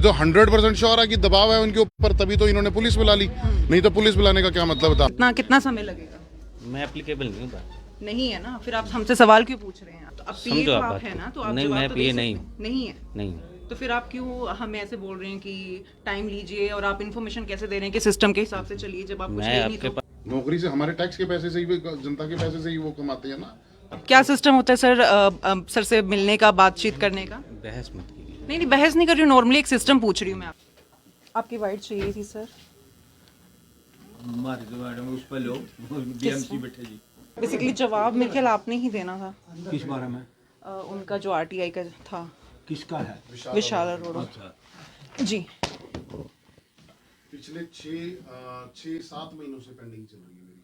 जो 100% श्योर है कि दबाव है उनके ऊपर, तभी तो इन्होंने पुलिस बुला ली, नहीं तो पुलिस बुलाने का क्या मतलब था। कितना समय लगेगा? मैं एप्लीकेबल नहीं हूँ। नहीं है ना, फिर आप हमसे सवाल क्यों पूछ रहे हैं? तो अब पीए समझो तो आप आप बात है को। ना, तो आप नहीं, जवाब मैं तो पीए दे नहीं सकते हैं। नहीं है नहीं तो फिर आप क्यों हमें ऐसे बोल रहे हैं कि टाइम लीजिए, और आप इन्फॉर्मेशन कैसे दे रहे हैं कि सिस्टम के हिसाब से चलिए, जब आप कुछ मैं है नहीं आपके तो? नौकरी से, हमारे टैक्स के पैसे से ही, जनता के पैसे से ही वो कमाते हैं ना। क्या सिस्टम होता है सर, सर से मिलने का, बातचीत करने का? बहस मत कीजिए। नहीं बहस नहीं कर रही हूँ, नॉर्मली एक सिस्टम पूछ रही हूँ मैं आपकी वाइट चाहिए थी सर। हमारे तो मैडम उस पर लो, डीएमसी बैठे जी। बेसिकली जवाब मेरे ख्याल आपने ही देना था। किस बारे में? उनका जो आरटीआई का था, किसका है? विशाल अरोड़ा अच्छा, जी। पिछले 6-7 महीनों से पेंडिंग चल रही है मेरी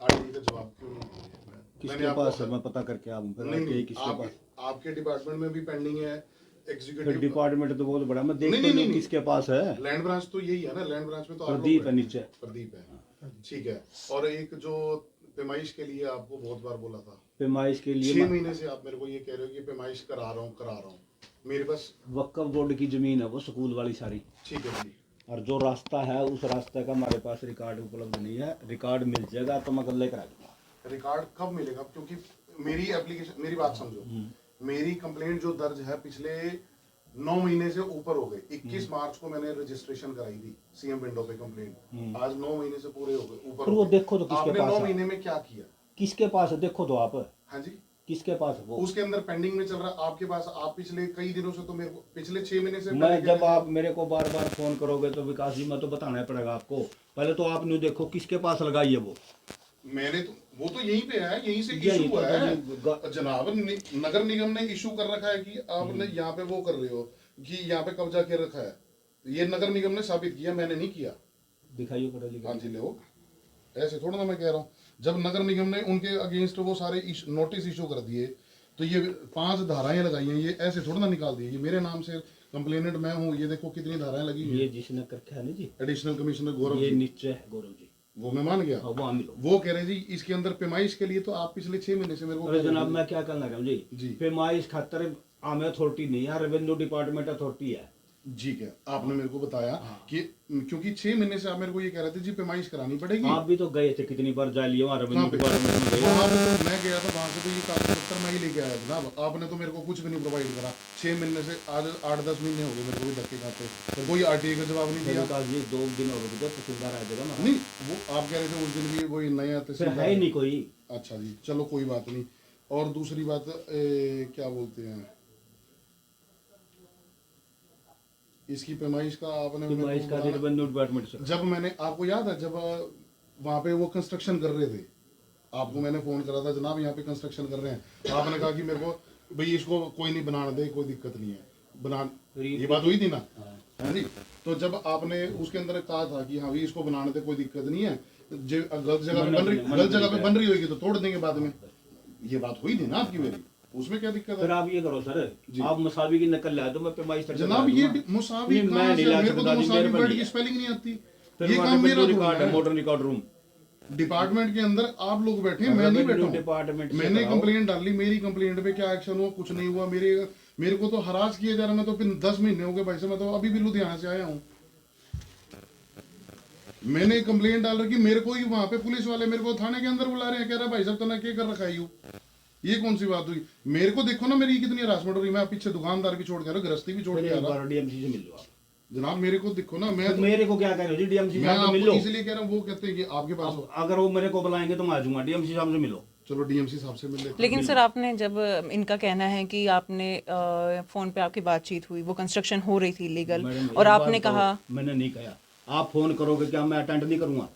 आरटीआई का जवाब क्यों नहीं दिया है? किसके पास है? मैं पता करके आऊँ। नहीं, किसके पास? आपके डिपार्टमेंट में भी पेंडिंग है। फिर एग्जीक्यूटिव डिपार्टमेंट तो बहुत बड़ा, मैं देख नहीं, तो नहीं, लूं नहीं। किसके पास है। लैंड ब्रांच तो यही है ना, लैंड ब्रांच में तो आप लोग प्रदीप है हैं। नीचे। प्रदीप है, ठीक है। और एक जो पैमाइश के लिए आपको बहुत बार बोला था, पैमाइश के लिए 6 महीने से आप मेरे को ये कह रहे हो कि पैमाइश करा रहा हूँ। मेरे पास वक्फ बोर्ड की जमीन है, वो स्कूल वाली सारी। ठीक है जी, और जो रास्ता है, उस रास्ते का हमारे पास रिकॉर्ड उपलब्ध नहीं है। रिकॉर्ड मिल जाएगा तो मैं कल लेकर आ जाऊंगा। रिकॉर्ड कब मिलेगा? क्योंकि मेरी एप्लीकेशन, मेरी बात समझो, मेरी कंप्लेंट जो दर्ज है पिछले 9 महीने से ऊपर हो गए। 21 मार्च को मैंने रजिस्ट्रेशन कराई थी सीएम विंडो पे कंप्लेंट। आज 9 महीने से पूरे हो गए, ऊपर फिर हो वो गए। देखो तो किसके आपने पास 9 है? महीने में क्या किया? किसके पास है देखो तो आप। हाँ जी, किसके पास है वो? उसके अंदर पेंडिंग में चल रहा है आपके पास। आप पिछले कई दिनों से तो मेरे को, पिछले 6 महीने से मैं जब आप मेरे को बार बार फोन करोगे तो विकास जी मैं तो बताना पड़ेगा आपको। पहले तो आपने देखो किसके पास लगाई है वो। मैंने तो, वो तो यहीं पे है, यहीं से यही इशू तो है जनाब। नगर निगम ने इशू कर रखा है कि आपने यहाँ पे वो कर रहे हो, कि यहाँ पे कब्जा कर रखा है। ये नगर निगम ने साबित किया, मैंने नहीं किया। दिखाइए पढ़ा लिखा। हाँ जी, ले ऐसे थोड़ा ना मैं कह रहा हूँ। जब नगर निगम ने उनके अगेंस्ट वो सारे नोटिस इशू कर दिए, तो ये 5 धाराएं लगाई हैं, ये ऐसे थोड़ा ना निकाल दिए। ये मेरे नाम से कंप्लेनेंट मैं हूँ, ये देखो कितनी धाराएं लगी हुई ये हैं। जिसने करके है ना जी, एडिशनल कमिश्नर गौरव ये जी, नीचे है गौरव जी। वो मैं मान गया। हाँ, वहाँ मिलो। वो कह रहे जी इसके अंदर पैमाइश के लिए तो आप पिछले 6 महीने से मेरे को अरे कह रहे जनाब थे। मैं क्या करना चाहूँ जी। जी, पैमाइश खातर आम अथॉरिटी नहीं है, रेवेन्यू डिपार्टमेंट अथॉरिटी है। ठीक है, आपने मेरे को बताया कि क्योंकि 6 महीने से आप मेरे को ये कह रहे थे जी पैमाइश करानी पड़ेगी। आप भी तो गए थे कितनी बार जा लिया वहाँ रेवेन्यू कहाँ पे? डिपार्टमेंट में गए। वहाँ पे तो मैं गया था, वहाँ से तो ये कागज पत्तर मैं ही लेके आया जनाब। आपने तो मेरे को कुछ भी नहीं प्रोवाइड करा। 6 महीने से आज 8-10 महीने हो गए मेरे को भी धक्के खाते, तो कोई आरटीआई का जवाब नहीं दिया। विकास जी 2 दिन और रुक जाओ तहसीलदार आ जाएगा ना। नहीं, वो आप कह रहे थे उस दिन भी वही नया फिर तहसीलदार है ही नहीं कोई। अच्छा जी, चलो कोई बात नहीं। और दूसरी बात, क्या बोलते हैं, इसकी पैमाइश का आपने मेरे को पैमाइश का बताना- रेवेन्यू डिपार्टमेंट से। जब मैंने, आपको याद है जब वहाँ पे वो कंस्ट्रक्शन कर रहे थे, आपको मैंने फोन करा था, जनाब यहाँ पे कंस्ट्रक्शन कर रहे हैं। आपने कहा कि मेरे को भाई इसको कोई नहीं बनाने दे, कोई दिक्कत नहीं है, बना, ये बात हुई थी ना? हाँ जी। तो जब आपने उसके अंदर कहा था कि हाँ भाई इसको बनाने दे, कोई दिक्कत नहीं है, गलत जगह पे बन रही होगी तो तोड़ देंगे बाद में, ये बात हुई थी ना आपकी मेरी? उसमें क्या दिक्कत फिर है? आप ये करो सर, आप मसावी की नकल ला दो, मैं पैमाइश तक जनाब लगा ये दूंगा। मुसावी नहीं, मैं कहाँ नहीं से? ला मेरे को सकता तो जी, मुसावी मेरे पर वर्ड नहीं की है। स्पेलिंग नहीं आती। फिर ये वहाँ काम पे मेरा रिकॉर्ड है, थोड़ा है। Modern record room. डिपार्टमेंट के अंदर आप लोग बैठे हैं, मैं नहीं बैठा हूँ। डिपार्टमेंट से मैंने कराओ। कंप्लेंट डाली, मेरी कंप्लेंट पे क्या एक्शन हुआ? कुछ नहीं हुआ। मेरे को तो हरास किया जा रहा है। मैं तो फिर 10 महीने हो गए भाई साहब, मैं तो अभी भी लुधियाना से आया हूँ। मैंने कंप्लेंट डाल रखी, मेरे को ही वहां पे पुलिस वाले मेरे को थाने के अंदर बुला रहे हैं, कह रहा है भाई साहब तना क्या कर रखा है यू? ये कौन सी बात हुई? मेरे को देखो ना मेरी कितनी हरासमेंट हो रही है। मैं पीछे दुकानदार भी छोड़ के आ रहा हूँ, गृहस्थी भी छोड़ के आ रहा हूँ। डीएमसी से मिल लो आप। जनाब मेरे को देखो ना, मैं तो मेरे को क्या कह रहे हो जी, डीएमसी मैं साहब से मिल लो। आपको इसलिए कह रहा हूँ, वो कहते हैं कि आपके पास, अगर वो मेरे को बुलाएंगे तो मैं आ जाऊंगा, डीएमसी साहब से मिलो। चलो डीएमसी साहब से मिल लेते। लेकिन सर आपने जब, इनका कहना है कि आपने फोन पे आपकी बातचीत हुई, वो कंस्ट्रक्शन हो रही थी इलीगल, मैडम, और एक आपने बात तो कहा, मैंने नहीं कहा। आप फोन करोगे क्या मैं अटेंड नहीं करूंगा?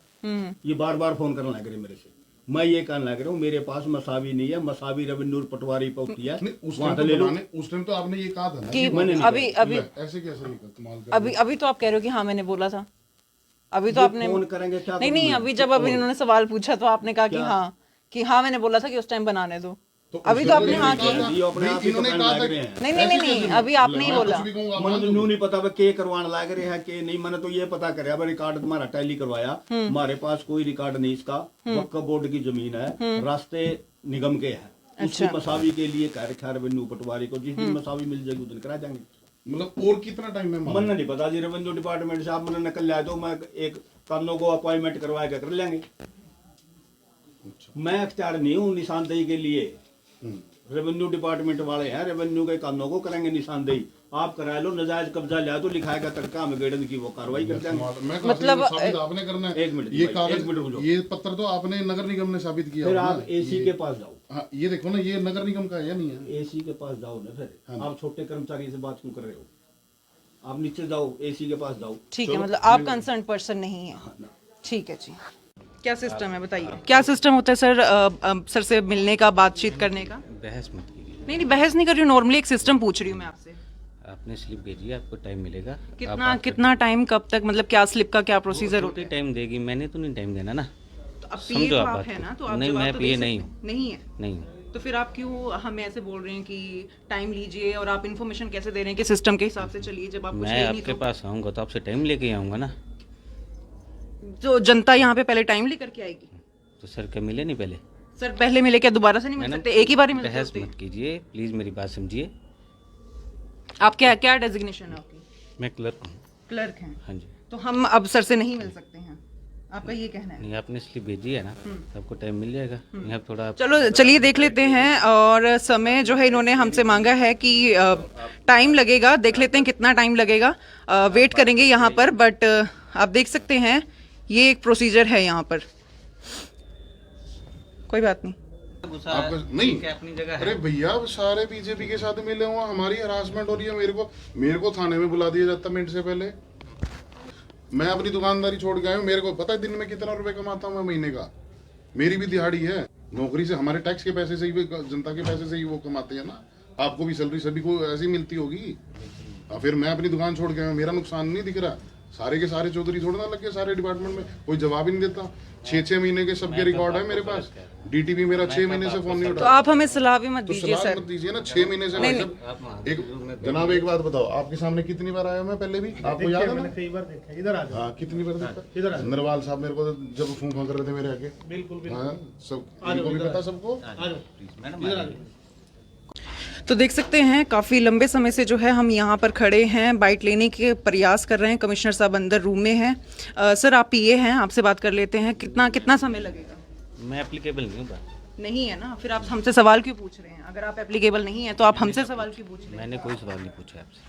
ये बार बार फोन करना लग रहे मेरे से। मैं ये कहने लग रहा हूँ मेरे पास मसावी नहीं है, मसावी रेवेन्यू पटवारी पहुंचती है, नहीं, उस वहाँ टाइम से ले तो लो। उस टाइम तो आपने ये कहा था ना कि मैंने नहीं अभी अभी ऐसे कैसे नहीं कर, कमाल कर अभी तो आप कह रहे हो कि हाँ मैंने बोला था। अभी तो ये आपने फोन करेंगे क्या नहीं नहीं, करूं मैं? अभी जब अभी इन्होंने सवाल पूछा तो आपने कहा कि हाँ मैंने बोला था कि उस टाइम बनाने दो। अभी तो आपने हाँ किया। ये अपने आप ही इन्होंने कहने कहा लग था रहे हैं। नहीं नहीं नहीं नहीं, अभी आपने ही बोला। मन तो न्यू नहीं पता भाई के करवाने लग रहे हैं के नहीं। मैंने तो ये पता कराया भाई रिकॉर्ड तुम्हारा टैली करवाया, हमारे पास कोई रिकॉर्ड नहीं इसका। वक्फ बोर्ड की जमीन है, रास्ते निगम के हैं। उसकी मसावी के लिए कह रखा रेवेन्यू पटवारी को, जिस दिन मसावी मिल जाएगी उस दिन करा जाएंगे। मतलब और कितना टाइम में मन नहीं पता जी, रेवेन्यू डिपार्टमेंट से आप मैंने निकल जाए तो मैं एक कानों को अपॉइंटमेंट करवा के कर लेंगे। मैं अख्तियार नहीं हूँ निशानदेही के लिए, रेवेन्यू डिपार्टमेंट वाले हैं, रेवेन्यू के कानों को करेंगे निशानदेही। आप करा लो, नजायज कब्जा लिया तो लिखाएगा तड़का, हमें गेड़न की वो कार्रवाई कर देंगे। मतलब साबित आपने करना है। एक मिनट ये भाई, कागज, एक मिनट रुको। ये पत्र तो आपने नगर निगम ने साबित किया फिर होगा आप ना। एसी के पास जाओ। हाँ, ये देखो ना, ये नगर निगम का है या नहीं है? एसी के पास जाओ ना, फिर हाँ। आप छोटे कर्मचारी से बात क्यों कर रहे हो? आप नीचे जाओ, एसी के पास जाओ। ठीक है, मतलब आप कंसर्न पर्सन नहीं है। ठीक है जी। क्या सिस्टम है बताइए, क्या सिस्टम होता है सर? सर से मिलने का, बातचीत करने का? बहस मत कीजिए, नहीं बहस नहीं कर रही हूँ, नॉर्मली एक सिस्टम पूछ रही हूँ मैं आपसे। आपने स्लिप भेजिए, आपको टाइम मिलेगा। कितना टाइम, कब तक, मतलब क्या स्लिप का क्या प्रोसीजर होता है? टाइम देगी, मैंने तो नहीं टाइम देना ना। तो अब समझो पीए तो आप आप बात है को। ना, तो आप नहीं, जवाब मैं तो पीए दे नहीं सकते हैं। नहीं है नहीं, तो फिर आप क्यों हमें ऐसे बोल रहे हैं कि टाइम लीजिए, और आप इन्फॉर्मेशन कैसे दे रहे हैं कि सिस्टम के हिसाब से चलिए, जब आप कुछ मैं ले नहीं आपके पास आऊँगा तो आपसे टाइम लेके आऊँगा ना। तो जनता यहाँ पे पहले टाइम लेकर के आएगी। तो सर क्या मिले नहीं पहले? सर पहले मिले, क्या दोबारा से नहीं मिल सकते? एक ही बार ही मिल बहस सकते? मत कीजिए प्लीज़, मेरी बात समझिए। आप क्या क्या डेजिग्नेशन है आपकी? मैं क्लर्क हूँ। क्लर्क हैं। हाँ जी। तो हम अब सर से नहीं मिल सकते हैं, आपका ये कहना है? नहीं, आपने स्लिप भेजी है ना, तो आपको टाइम मिल जाएगा। यहाँ थोड़ा चलो चलिए देख लेते हैं। और समय जो है इन्होंने हमसे मांगा है कि टाइम लगेगा, देख लेते हैं कितना टाइम लगेगा। वेट करेंगे यहाँ पर, बट आप देख सकते हैं ये एक प्रोसीजर है यहाँ पर। कोई बात नहीं। आपका नहीं, अपनी जगह अरे भैया सारे बीजेपी के साथ मिले हुए हैं, हमारी हरासमेंट हो रही है। मेरे को थाने में बुला दिया जाता मिनट से पहले। मैं अपनी दुकानदारी छोड़ के आया हूँ, मेरे को पता है दिन में कितना रुपए कमाता हूँ मैं महीने का। मेरी भी दिहाड़ी है, नौकरी से, हमारे टैक्स के पैसे से ही, जनता के पैसे से ही वो कमाते हैं ना। आपको भी सैलरी सभी को ऐसी मिलती होगी। फिर मैं अपनी दुकान छोड़ के आया हूँ, मेरा नुकसान नहीं दिख रहा। सारे के सारे चौधरी थोड़ा ना लगे सारे डिपार्टमेंट में, कोई जवाब ही नहीं देता। 6-6 महीने के सबके रिकॉर्ड है मेरे पास। डीटीपी मेरा 6 महीने से फोन नहीं तो उठा। आप हमें सलाह भी मत तो दीजिए सलाह सर। मत दीजिए ना, 6 महीने से। एक जनाब एक बात बताओ, आपके सामने कितनी बार आया मैं पहले भी? आपको याद है ना? कई बार देखा, इधर आ जाओ। हाँ, कितनी बार देखा? इधर आ जाओ। नरवाल साहब मेरे को जब फोन कर रहे थे मेरे आगे। बिल्कुल हाँ, सब इनको भी पता सबको। आ जाओ, मैडम इधर आ जाओ। तो देख सकते हैं काफ़ी लंबे समय से जो है हम यहाँ पर खड़े हैं, बाइट लेने के प्रयास कर रहे हैं। कमिश्नर साहब अंदर रूम में हैं। सर आप पीए हैं, आपसे बात कर लेते हैं। कितना समय लगेगा? मैं एप्लीकेबल नहीं हूँ बात। नहीं है ना, फिर आप हमसे सवाल क्यों पूछ रहे हैं? अगर आप एप्लीकेबल नहीं है तो आप हमसे सवाल क्यों पूछ रहे हैं? मैंने कोई सवाल नहीं पूछा आपसे।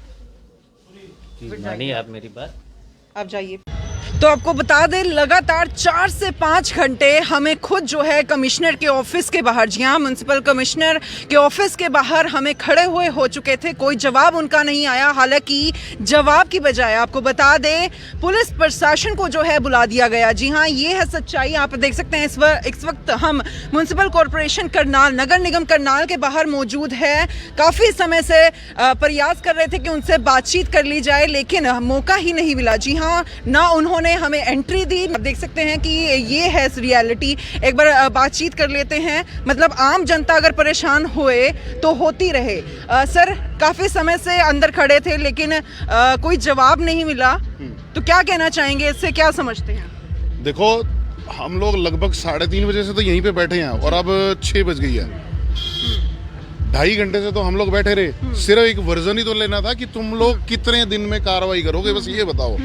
प्लीज मानिए आप मेरी बात। आप जाइए। तो आपको बता दें, लगातार 4 से 5 घंटे हमें खुद जो है कमिश्नर के ऑफिस के बाहर, जी हाँ, म्युनिसिपल कमिश्नर के ऑफिस के बाहर हमें खड़े हुए हो चुके थे। कोई जवाब उनका नहीं आया। हालांकि जवाब की बजाय आपको बता दें पुलिस प्रशासन को जो है बुला दिया गया। जी हाँ, ये है सच्चाई। आप देख सकते हैं इस वक्त हम म्युनिसिपल कॉरपोरेशन करनाल, नगर निगम करनाल के बाहर मौजूद है। काफ़ी समय से प्रयास कर रहे थे कि उनसे बातचीत कर ली जाए, लेकिन मौका ही नहीं मिला। जी हाँ, ना उन्होंने हमें एंट्री दी। आप देख सकते हैं कि ये है रियलिटी। एक बार बातचीत कर लेते हैं। मतलब आम जनता अगर परेशान होए तो होती रहे। सर काफ़ी समय से अंदर खड़े थे, लेकिन कोई जवाब नहीं मिला, तो क्या कहना चाहेंगे, इससे क्या समझते हैं? देखो, हम लोग लगभग 3:30 बजे से तो यहीं पे बैठे हैं और अब 6 बज गई है। 2.5 घंटे से तो हम लोग बैठे रहे। सिर्फ एक वर्जन ही तो लेना था कि तुम लोग कितने दिन में कार्रवाई करोगे, बस ये बताओ।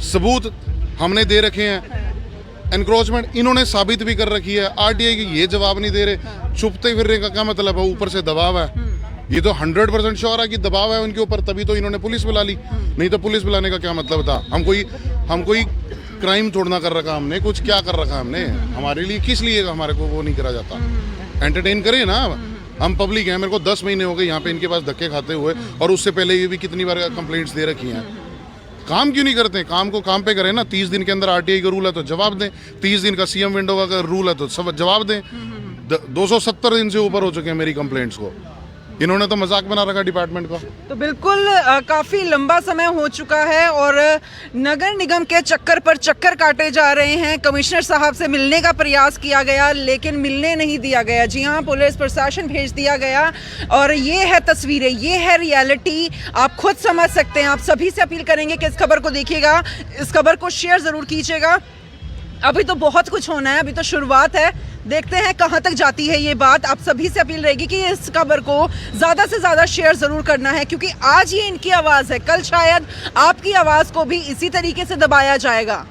सबूत हमने दे रखे हैं, एनक्रोचमेंट इन्होंने साबित भी कर रखी है। आरटीआई की ये जवाब नहीं दे रहे। चुपते फिरने का क्या मतलब है? ऊपर से दबाव है। ये तो 100% श्योर है कि दबाव है उनके ऊपर, तभी तो इन्होंने पुलिस बुला ली। नहीं तो पुलिस बुलाने का क्या मतलब था? हम कोई क्राइम थोड़ा कर रखा हमने, कुछ क्या कर रखा हमने? हमारे लिए किस लिए हमारे को वो नहीं करा जाता? एंटरटेन करें ना, हम पब्लिक हैं। मेरे को 10 महीने हो गए यहाँ पे इनके पास धक्के खाते हुए, और उससे पहले ये भी कितनी बार कंप्लेंट्स दे रखी हैं। काम क्यों नहीं करते? काम को काम पे करें ना। 30 दिन के अंदर आरटीआई का रूल है तो जवाब दें। 30 दिन का सीएम विंडो का रूल है तो सब जवाब दें। 270 दिन से ऊपर हो चुके हैं मेरी कंप्लेंट्स को। इन्होंने तो मजाक बना रखा डिपार्टमेंट का। तो बिल्कुल काफ़ी लंबा समय हो चुका है और नगर निगम के चक्कर पर चक्कर काटे जा रहे हैं। कमिश्नर साहब से मिलने का प्रयास किया गया, लेकिन मिलने नहीं दिया गया। जी हाँ, पुलिस प्रशासन भेज दिया गया। और ये है तस्वीरें, ये है रियलिटी। आप खुद समझ सकते हैं। आप सभी से अपील करेंगे कि इस खबर को देखिएगा, इस खबर को शेयर ज़रूर कीजिएगा। अभी तो बहुत कुछ होना है, अभी तो शुरुआत है, देखते हैं कहां तक जाती है ये बात। आप सभी से अपील रहेगी कि इस खबर को ज़्यादा से ज़्यादा शेयर ज़रूर करना है, क्योंकि आज ये इनकी आवाज़ है, कल शायद आपकी आवाज़ को भी इसी तरीके से दबाया जाएगा।